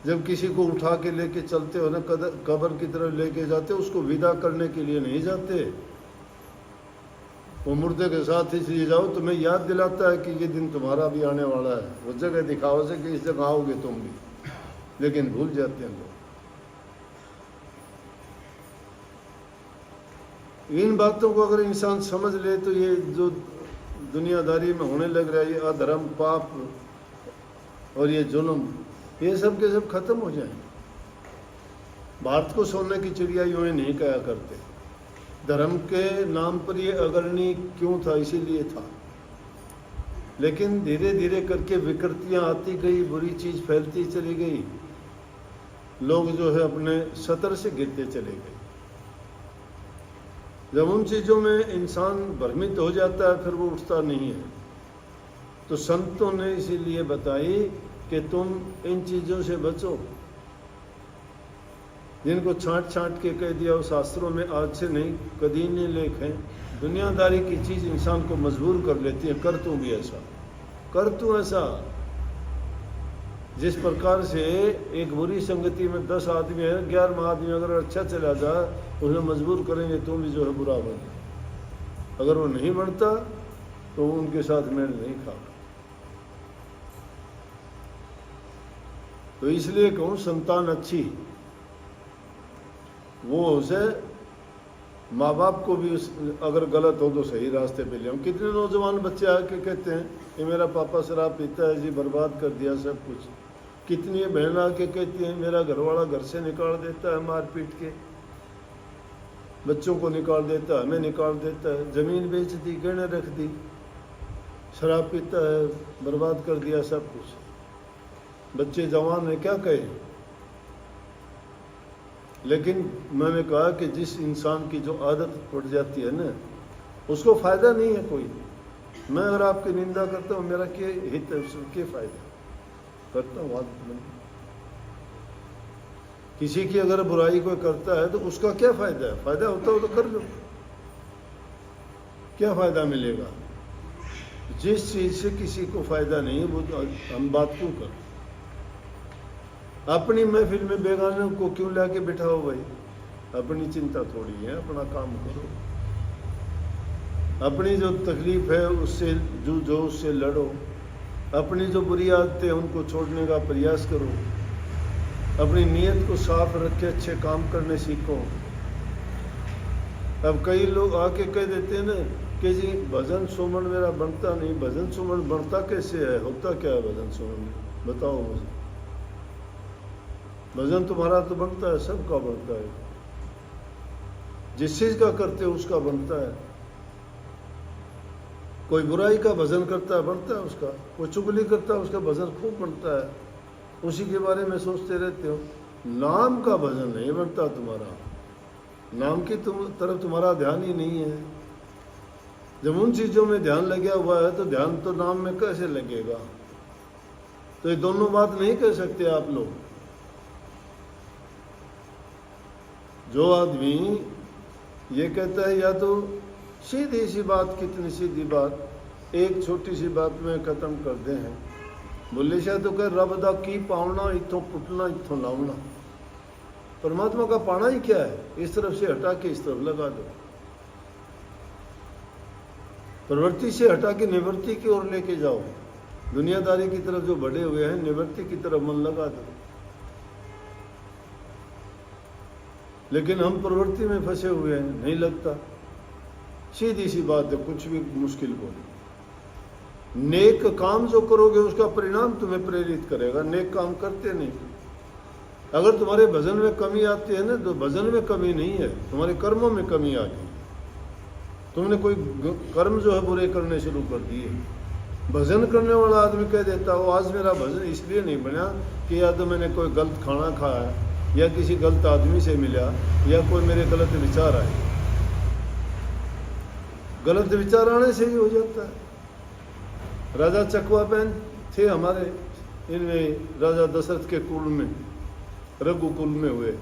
जब किसी को उठा के लेके चलते हो ना, कब्र की तरफ लेके जाते, उसको विदा करने के लिए नहीं जाते। वो मुर्दे के साथ इसलिए जाओ तुम्हें याद दिलाता है कि ये दिन तुम्हारा भी आने वाला है। वो जगह दिखाओ से कि इस जगह आओगे तुम भी, लेकिन भूल जाते हैं लोग। इन बातों को अगर इंसान समझ ले तो ये जो दुनियादारी में होने लग रहा है, ये अधर्म, पाप और ये जुल्म, ये सब के सब खत्म हो जाए। भारत को सोने की चिड़िया यूं ही नहीं कहा करते। धर्म के नाम पर ये अग्रणी क्यों था? इसीलिए था। लेकिन धीरे धीरे करके विकृतियां आती गई, बुरी चीज फैलती चली गई, लोग जो है अपने सतर से गिरते चले गए। जब उन चीज़ों में इंसान भ्रमित हो जाता है फिर वो उठता नहीं है। तो संतों ने इसीलिए बताई कि तुम इन चीज़ों से बचो। जिनको छांट छांट के कह दिया, उस शास्त्रों में आज से नहीं कभी नहीं लेख हैं। दुनियादारी की चीज़ इंसान को मजबूर कर लेती है, कर तू भी ऐसा, कर तू ऐसा। जिस प्रकार से एक बुरी संगति में 10 आदमी है, 11वां आदमी अगर अच्छा चला जाए, उन्हें मजबूर करेंगे तुम भी जो है बुरा बन। अगर वो नहीं बनता तो उनके साथ मेल नहीं खा। तो इसलिए कहूँ संतान अच्छी वो उसे, माँ बाप को भी अगर गलत हो तो सही रास्ते पे ले आऊँ। कितने नौजवान बच्चे आके कहते हैं कि मेरा पापा शराब पीता है जी, बर्बाद कर दिया सब कुछ। कितनी बहन आके कहती है मेरा घरवाला घर से निकाल देता है, मार पीट के बच्चों को निकाल देता है, हमें निकाल देता है, जमीन बेच दी, गहने रख दी, शराब पीता है, बर्बाद कर दिया सब कुछ। बच्चे जवान है, क्या कहें। लेकिन मैंने कहा कि जिस इंसान की जो आदत पड़ जाती है ना, उसको फायदा नहीं है कोई। मैं अगर आपकी निंदा करता हूँ, मेरा क्या हित है, उसको क्या फायदा करता हूँ आदत में। किसी की अगर बुराई कोई करता है तो उसका क्या फायदा है? फायदा होता हो तो कर लो, क्या फायदा मिलेगा? जिस चीज से किसी को फायदा नहीं है वो हम बात क्यों करें? अपनी महफिल में बेगानों को क्यों लाके बिठाओ भाई? अपनी चिंता थोड़ी है, अपना काम करो। अपनी जो तकलीफ है उससे जूझो, उससे लड़ो। अपनी जो बुरी आदतें उनको छोड़ने का प्रयास करो। अपनी नीयत को साफ रख के अच्छे काम करने सीखो। अब कई लोग आके कह देते हैं ना कि जी भजन सुमन मेरा बनता नहीं। भजन सुमन बनता कैसे है? होता क्या है भजन सुमन में? बताओ मुझे। भजन तुम्हारा तो बनता है, सबका बनता है। जिस चीज का करते हो उसका बनता है। कोई बुराई का भजन करता है, बनता है उसका। कोई चुगली करता है, उसका भजन खूब बनता है। उसी के बारे में सोचते रहते हो। नाम का भजन नहीं बनता तुम्हारा। नाम की तरफ तुम्हारा ध्यान ही नहीं है। जब उन चीजों में ध्यान लगा हुआ है तो ध्यान तो नाम में कैसे लगेगा? तो ये दोनों बात नहीं कह सकते आप लोग। जो आदमी ये कहता है, या तो सीधी सी बात, कितनी सीधी बात, एक छोटी सी बात में खत्म कर दे हैं। बोले शायद तो कह रब दा की पावना, इथों पुटना इथों लावना। परमात्मा का पाना ही क्या है? इस तरफ से हटा के इस तरफ लगा दो। प्रवृत्ति से हटा के निवृत्ति की ओर लेके जाओ। दुनियादारी की तरफ जो बढ़े हुए हैं, निवृत्ति की तरफ मन लगा दो। लेकिन हम प्रवृत्ति में फंसे हुए हैं, नहीं लगता। सीधी सी बात है, कुछ भी मुश्किल को नहीं। नेक काम जो करोगे उसका परिणाम तुम्हें प्रेरित करेगा। नेक काम करते नहीं। अगर तुम्हारे भजन में कमी आती है ना, तो भजन में कमी नहीं है, तुम्हारे कर्मों में कमी आ गई। तुमने कोई कर्म जो है बुरे करने शुरू कर दिए। भजन करने वाला आदमी कह देता हो आज मेरा भजन इसलिए नहीं बना कि या तो मैंने कोई गलत खाना खाया, या किसी गलत आदमी से मिला, या कोई मेरे गलत विचार आए। गलत विचार आने से ही हो जाता है। राजा चकवाबैन थे हमारे, इनमें राजा दशरथ के कुल में, रघुकुल में हुए।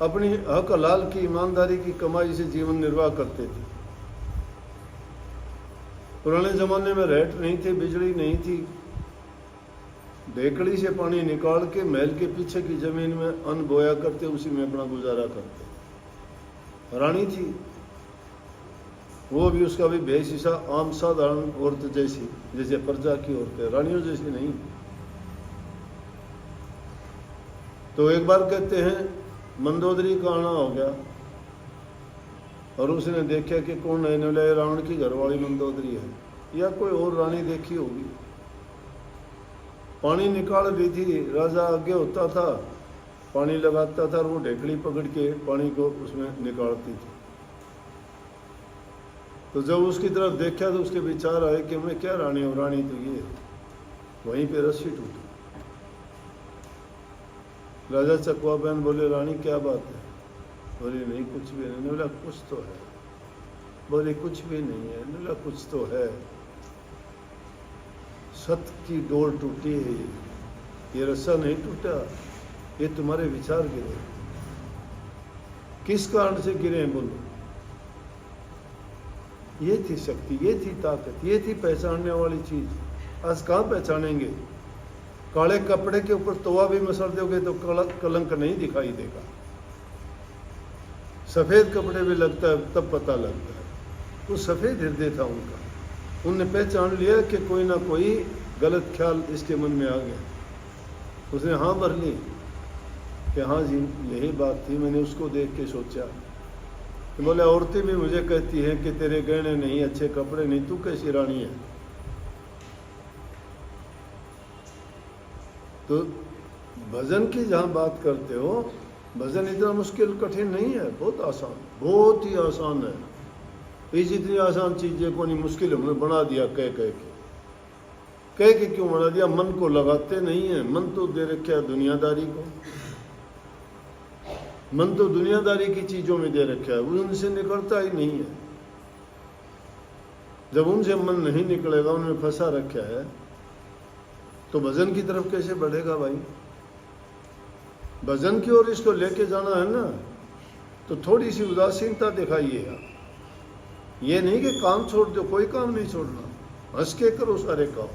अपनी हक हलाल की, ईमानदारी की कमाई से जीवन निर्वाह करते थे। पुराने जमाने में रेट नहीं थे, बिजली नहीं थी, ढेकड़ी से पानी निकाल के महल के पीछे की जमीन में अन्न बोया करते, उसी में अपना गुजारा करते। रानी थी वो भी, उसका भी भेष ईसा आम साधारण औरत जैसी, जैसे प्रजा की औरतें, रानियों जैसी नहीं। तो एक बार कहते हैं मंदोदरी का आना हो गया और उसने देखा कि कौन है, बोले रावण की घरवाली मंदोदरी है या कोई और रानी देखी होगी। पानी निकाल रही थी, राजा आगे होता था, पानी लगाता था और वो ढेकड़ी पकड़ के पानी को उसमें निकालती थी। तो जब उसकी तरफ देखा तो उसके विचार आए कि मैं क्या रानी हूँ, रानी तो ये। वहीं पे रस्सी टूटी। राजा चकवा बहन बोले रानी क्या बात है? बोले नहीं कुछ भी नहीं। बोला कुछ तो है। बोले कुछ भी नहीं है। बोला कुछ तो है। सत्य की डोर टूटी है, ये रस्सा नहीं टूटा, ये तुम्हारे विचार गिरे। किस कारण से गिरे हैं बोलो? ये थी शक्ति, ये थी ताकत, ये थी पहचानने वाली चीज। आज कहाँ पहचानेंगे? काले कपड़े के ऊपर तवा भी मसल दोगे तो कलंक नहीं दिखाई देगा। सफेद कपड़े भी लगता है तब पता लगता है। वो सफेद हृदय था उनका। उनने पहचान लिया कि कोई ना कोई गलत ख्याल इसके मन में आ गया। उसने हाँ भर ली कि हाँ जी यही बात थी। मैंने उसको देख के सोचा। तो बोले औरतें भी मुझे कहती हैं कि तेरे गहने नहीं, अच्छे कपड़े नहीं, तू कैसी रानी है? तो भजन की जहाँ बात करते हो, भजन इतना मुश्किल कठिन नहीं है, बहुत आसान, बहुत ही आसान है। ये जितनी आसान चीजें को नहीं मुश्किल हमने बना दिया कह के क्यों बना दिया? मन को लगाते नहीं है। मन तो दे रखा है दुनियादारी को। मन तो दुनियादारी की चीजों में दे रखा है, वो उनसे निकलता ही नहीं है। जब उनसे मन नहीं निकलेगा, उनमें फंसा रखा है, तो भजन की तरफ कैसे बढ़ेगा भाई? भजन की ओर इसको लेके जाना है ना, तो थोड़ी सी उदासीनता दिखाइए आप। ये नहीं कि काम छोड़ दो, कोई काम नहीं छोड़ना। हंस के करो सारे काम,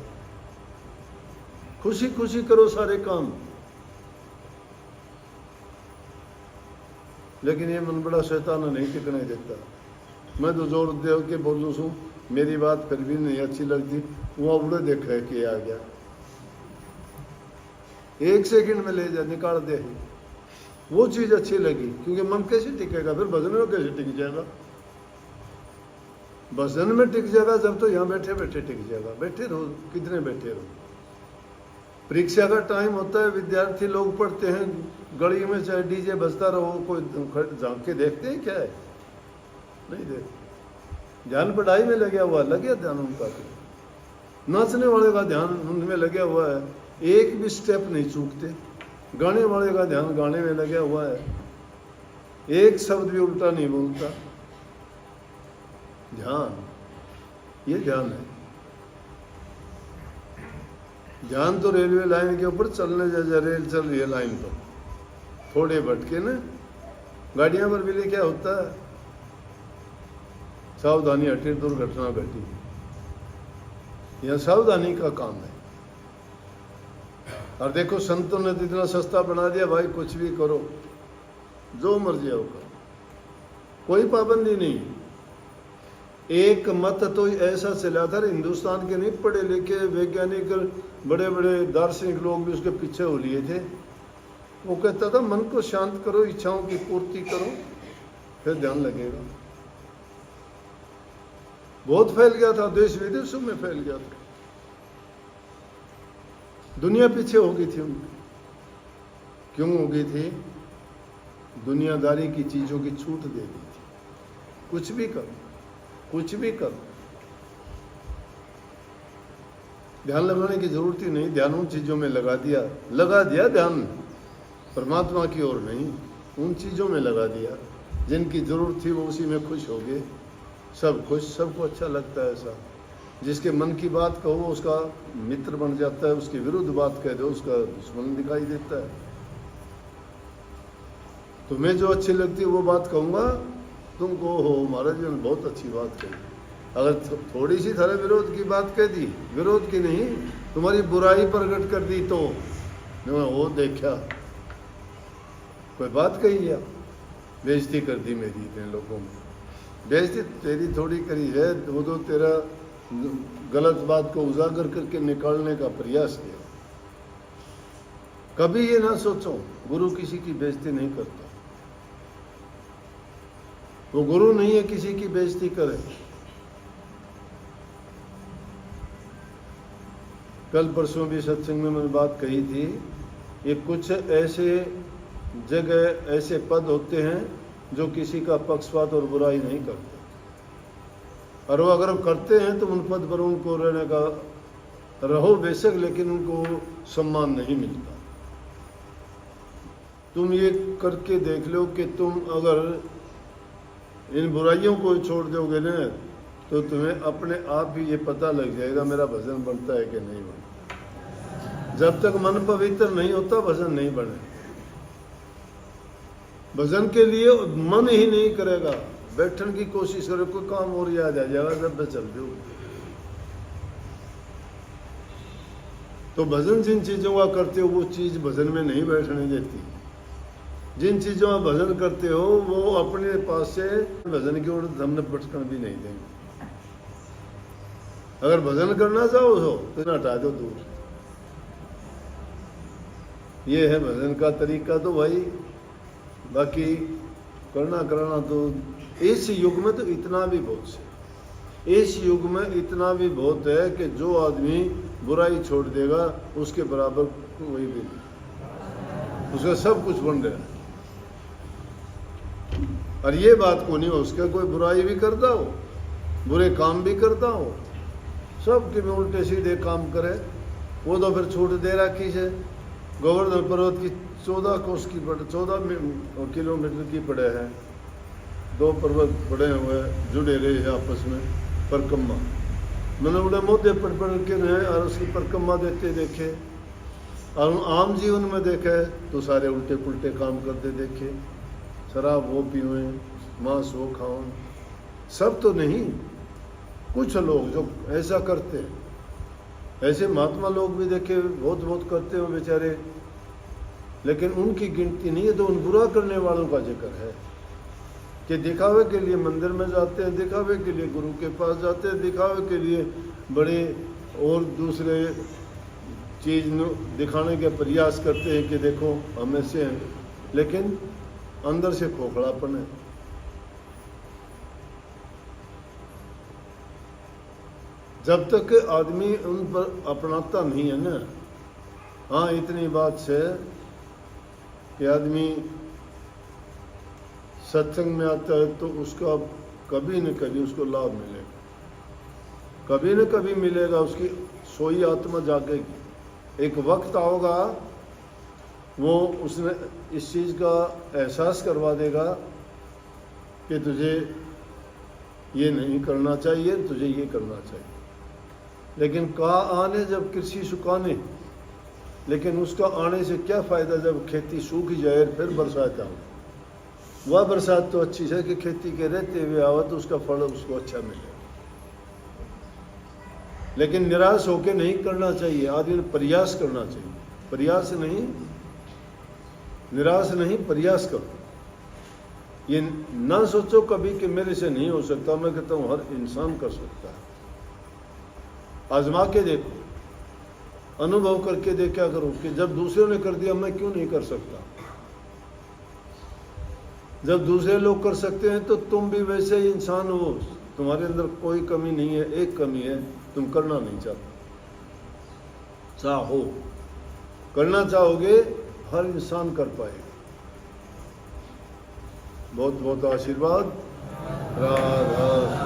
खुशी खुशी करो सारे काम। लेकिन ये मन बड़ा शैतान नहीं टिकने देता। मैं तो जोर दे के बोलूँ सू, मेरी बात फिर भी नहीं अच्छी लगती, वो उड़े देखा है कि आ गया, एक सेकंड में ले जा निकाल दे। वो चीज अच्छी लगी, क्योंकि मन कैसे टिकेगा? फिर भजन में कैसे टिक जाएगा? भजन में टिक जाएगा जब तो यहाँ बैठे बैठे टिक जाएगा। बैठे रहो, कितने बैठे रहो। परीक्षा का टाइम होता है, विद्यार्थी लोग पढ़ते हैं, गली में चाहे डीजे बजता रहो, कोई झांक के देखते हैं क्या है? नहीं देखते। ध्यान पढ़ाई में लगा हुआ, लगे ध्यान उनका। नाचने वाले का ध्यान उनमें लगा हुआ है, एक भी स्टेप नहीं चूकते। गाने वाले का ध्यान गाने में लगा हुआ है, एक शब्द भी उल्टा नहीं बोलता। ध्यान, ये ध्यान है। ध्यान तो रेलवे लाइन के ऊपर चलने जैसे रेल चल रही है लाइन पर, थोड़े भटके ना। गाड़ियां पर भी क्या होता है? सावधानी हटी, दुर्घटना घटी। यह सावधानी का काम है। और देखो संतों ने तो इतना सस्ता बना दिया भाई, कुछ भी करो, जो मर्जी हो करो, कोई पाबंदी नहीं। एक मत तो ऐसा चला था, हिंदुस्तान के नहीं पढ़े लिखे वैज्ञानिक, बड़े बड़े दार्शनिक लोग भी उसके पीछे हो लिए थे। वो कहता था मन को शांत करो, इच्छाओं की पूर्ति करो, फिर ध्यान लगेगा। बहुत फैल गया था, देश विदेशों में फैल गया था। दुनिया पीछे हो गई थी उनकी। क्यों हो गई थी? दुनियादारी की चीजों की छूट दे दी थी। कुछ भी करो, कुछ भी करो, ध्यान लगाने की जरूरत ही नहीं। ध्यान उन चीजों में लगा दिया ध्यान, परमात्मा की ओर नहीं, उन चीजों में लगा दिया जिनकी जरूरत थी। वो उसी में खुश हो गए, सब खुश, सबको अच्छा लगता है ऐसा। जिसके मन की बात कहो उसका मित्र बन जाता है, उसके विरुद्ध बात कह दो उसका दुश्मन दिखाई देता है। तुम्हें जो अच्छी लगती है वो बात कहूंगा, तुमको हो महाराज जी ने बहुत अच्छी बात कही। अगर थोड़ी सी थारे विरोध की बात कह दी, विरोध की नहीं, तुम्हारी बुराई प्रकट कर दी तो वो देखा कोई बात कही या बेइज्जती कर दी मेरी इतने लोगों में। बेइज्जती तेरी थोड़ी करी है, वो तो तेरा गलत बात को उजागर करके निकालने का प्रयास किया। कभी ये ना सोचो गुरु किसी की बेइज्जती नहीं करता, वो गुरु नहीं है किसी की बेइज्जती करे। कल परसों भी सत्संग में मैंने बात कही थी, ये कुछ ऐसे जगह ऐसे पद होते हैं जो किसी का पक्षपात और बुराई नहीं करते, और वो अगर करते हैं तो उन पद पर उनको रहने का रहो बेशक, लेकिन उनको सम्मान नहीं मिलता। तुम ये करके देख लो कि तुम अगर इन बुराइयों को छोड़ दोगे ना तो तुम्हें अपने आप ही ये पता लग जाएगा मेरा भजन बनता है कि नहीं बनता। जब तक मन पवित्र नहीं होता भजन नहीं बने। भजन के लिए मन ही नहीं करेगा, बैठने की कोशिश करो, कोई काम और याद आ जाएगा जब चल दो। तो भजन जिन चीजों का करते हो वो चीज भजन में नहीं बैठने देती। जिन चीजों का भजन करते हो वो अपने पास से भजन की ओर हमने भटकन भी नहीं देंगे। अगर भजन करना चाहो तो हटा दो दूर। ये है भजन का तरीका। तो भाई बाकी करना तो इस युग में तो इतना भी बहुत है, इस युग में इतना भी बहुत है कि जो आदमी बुराई छोड़ देगा उसके बराबर कोई भी नहीं, उसका सब कुछ बन रहा है। और ये बात को नहीं हो उसका कोई बुराई भी करता हो, बुरे काम भी करता हो, सब के में उल्टे सीधे काम करे, वो तो फिर छूट दे रखी है। गोवर्धन पर्वत की 14 कोस की 14 किलोमीटर की पड़े हैं, 2 पर्वत पड़े हुए जुड़े रहे हैं आपस में परिक्रमा। मैंने बड़े मोटे पढ़ के रहे और उसकी परिक्रमा देते देखे, और आम जीवन में देखे तो सारे उल्टे पुल्टे काम करते देखे। शराब वो पीवे, मांस वो खाओ, सब तो नहीं, कुछ लोग जो ऐसा करते हैं। ऐसे महात्मा लोग भी देखे बहुत करते हो बेचारे, लेकिन उनकी गिनती नहीं है। तो उन बुरा करने वालों का जिक्र है कि दिखावे के लिए मंदिर में जाते हैं, दिखावे के लिए गुरु के पास जाते हैं, दिखावे के लिए बड़े और दूसरे चीज दिखाने के प्रयास करते हैं कि देखो हम ऐसे हैं, लेकिन अंदर से खोखलापन है। जब तक आदमी उन पर अपनाता नहीं है ना, हाँ इतनी बात से कि आदमी सत्संग में आता है तो उसका कभी न कभी उसको लाभ मिलेगा, कभी न कभी मिलेगा। उसकी सोई आत्मा जागेगी, एक वक्त आओगा वो उसने इस चीज़ का एहसास करवा देगा कि तुझे ये नहीं करना चाहिए, तुझे ये करना चाहिए। लेकिन का आने जब कृषि सुखाने, लेकिन उसका आने से क्या फ़ायदा जब खेती सूख जाए फिर बरसात आए। वह बरसात तो अच्छी है कि खेती के रहते हुए आवा तो उसका फल उसको अच्छा मिले, लेकिन निराश होकर नहीं करना चाहिए। आदमी ने प्रयास करना चाहिए, प्रयास नहीं, निराश नहीं, प्रयास करो। ये ना सोचो कभी कि मेरे से नहीं हो सकता। मैं कहता हूँ हर इंसान कर सकता है। आजमा के देखो, अनुभव करके देखा करो कि जब दूसरों ने कर दिया मैं क्यों नहीं कर सकता। जब दूसरे लोग कर सकते हैं तो तुम भी वैसे ही इंसान हो, तुम्हारे अंदर कोई कमी नहीं है। एक कमी है, तुम करना नहीं चाहते। चाहो, करना चाहोगे हर इंसान कर पाएगा। बहुत बहुत आशीर्वाद। राधा